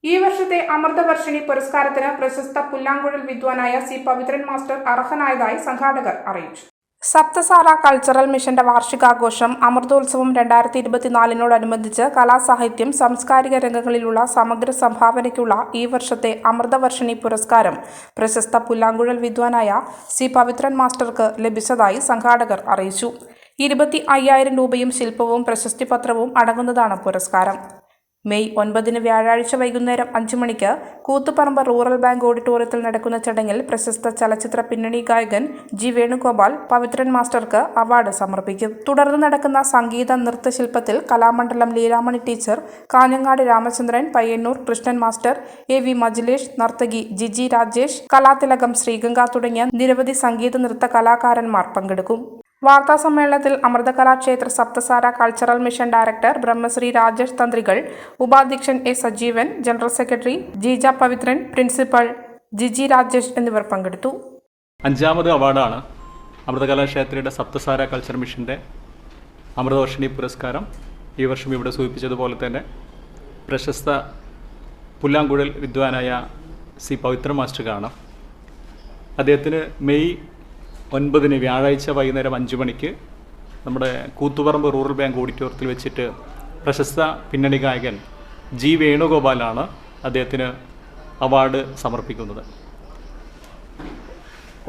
ഈ വർഷത്തെ അമൃതവർഷിണി പുരസ്കാരത്തിന് പ്രശസ്ത പുല്ലാങ്കുഴൽ വിദ്വാനായ സി പവിത്രൻ മാസ്റ്റർ അർഹനായതായി സംഘാടകർ അറിയിച്ചു. സപ്തസാര കൾച്ചറൽ മിഷന്റെ വാർഷികാഘോഷം അമൃതോത്സവം 2024 കലാസാഹിത്യം, സാംസ്കാരിക രംഗങ്ങളിലുള്ള സമഗ്ര സംഭാവനയ്ക്കുള്ള ഈ വർഷത്തെ അമൃതവർഷിണി പുരസ്കാരം പ്രശസ്ത പുല്ലാങ്കുഴൽ വിദ്വാനായ സി പവിത്രൻ മാസ്റ്റർക്ക് ലഭിച്ചതായി സംഘാടകർ അറിയിച്ചു. 25,000 രൂപയും ശില്പവും പ്രശസ്തിപത്രവും അടങ്ങുന്നതാണ് പുരസ്കാരം. മെയ് 9 വ്യാഴാഴ്ച വൈകുന്നേരം 5 മണിക്ക് കൂത്തുപറമ്പ് റൂറൽ ബാങ്ക് ഓഡിറ്റോറിയത്തിൽ നടക്കുന്ന ചടങ്ങിൽ പ്രശസ്ത ചലച്ചിത്ര പിന്നണി ഗായകൻ ജി വേണുഗോപാൽ പവിത്രൻ മാസ്റ്റർക്ക് അവാർഡ് സമർപ്പിക്കും. തുടർന്ന് നടക്കുന്ന സംഗീത നൃത്തശില്പത്തിൽ Kalamandalam Leelamani teacher, Kanhangad Ramachandran, Payyannur Krishnan master, AV Majilesh, നർത്തകി ജിജി രാജേഷ്, കലാതിലകം ശ്രീഗംഗ തുടങ്ങിയ നിരവധി സംഗീത നൃത്ത കലാകാരന്മാർ പങ്കെടുക്കും. വാർത്താസമ്മേളനത്തിൽ Amrithakalakshethra Sapthasara cultural mission director Brahmashri Rajesh Thanthrikal, ഉപാധ്യക്ഷൻ A. Sajeevan, general secretary Jeeja Pavithran, principal Giji Rajesh എന്നിവർ പങ്കെടുത്തു. 5ാമത് അവാർഡാണ് അമൃതകലാക്ഷേത്രയുടെ സപ്തസാര കൾച്ചർ മിഷൻ്റെ അമൃതവർഷിണി പുരസ്കാരം. ഈ വർഷം ഇവിടെ സൂചിപ്പിച്ചതുപോലെ തന്നെ പ്രശസ്ത പുല്ലാങ്കുഴൽ വിദ്വാനായ സി പവിത്രൻ മാസ്റ്റർക്കാണ്. അദ്ദേഹത്തിന് മെയ് 9 വ്യാഴാഴ്ച വൈകുന്നേരം 5 മണിക്ക് നമ്മുടെ കൂത്തുപറമ്പ് റൂറൽ ബാങ്ക് ഓഡിറ്റോറിയത്തിൽ വെച്ചിട്ട് പ്രശസ്ത പിന്നണി ഗായകൻ ജി വേണുഗോപാലാണ് അദ്ദേഹത്തിന് അവാർഡ് സമർപ്പിക്കുന്നത്.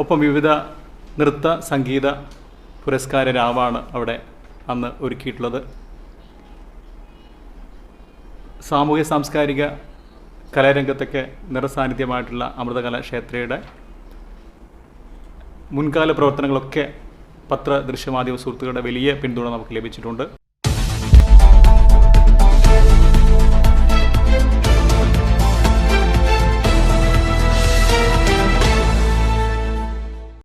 ഒപ്പം വിവിധ നൃത്ത സംഗീത പുരസ്കാര രാവാണ് അവിടെ അന്ന് ഒരുക്കിയിട്ടുള്ളത്. സാമൂഹ്യ സാംസ്കാരിക കലാരംഗത്തൊക്കെ നിറസാന്നിധ്യമായിട്ടുള്ള അമൃതകലാക്ഷേത്രയുടെ മുൻകാല പ്രവർത്തനങ്ങളൊക്കെ പത്ര ദൃശ്യമാധ്യമ സുഹൃത്തുക്കളുടെ വലിയ പിന്തുണ നമുക്ക് ലഭിച്ചിട്ടുണ്ട്.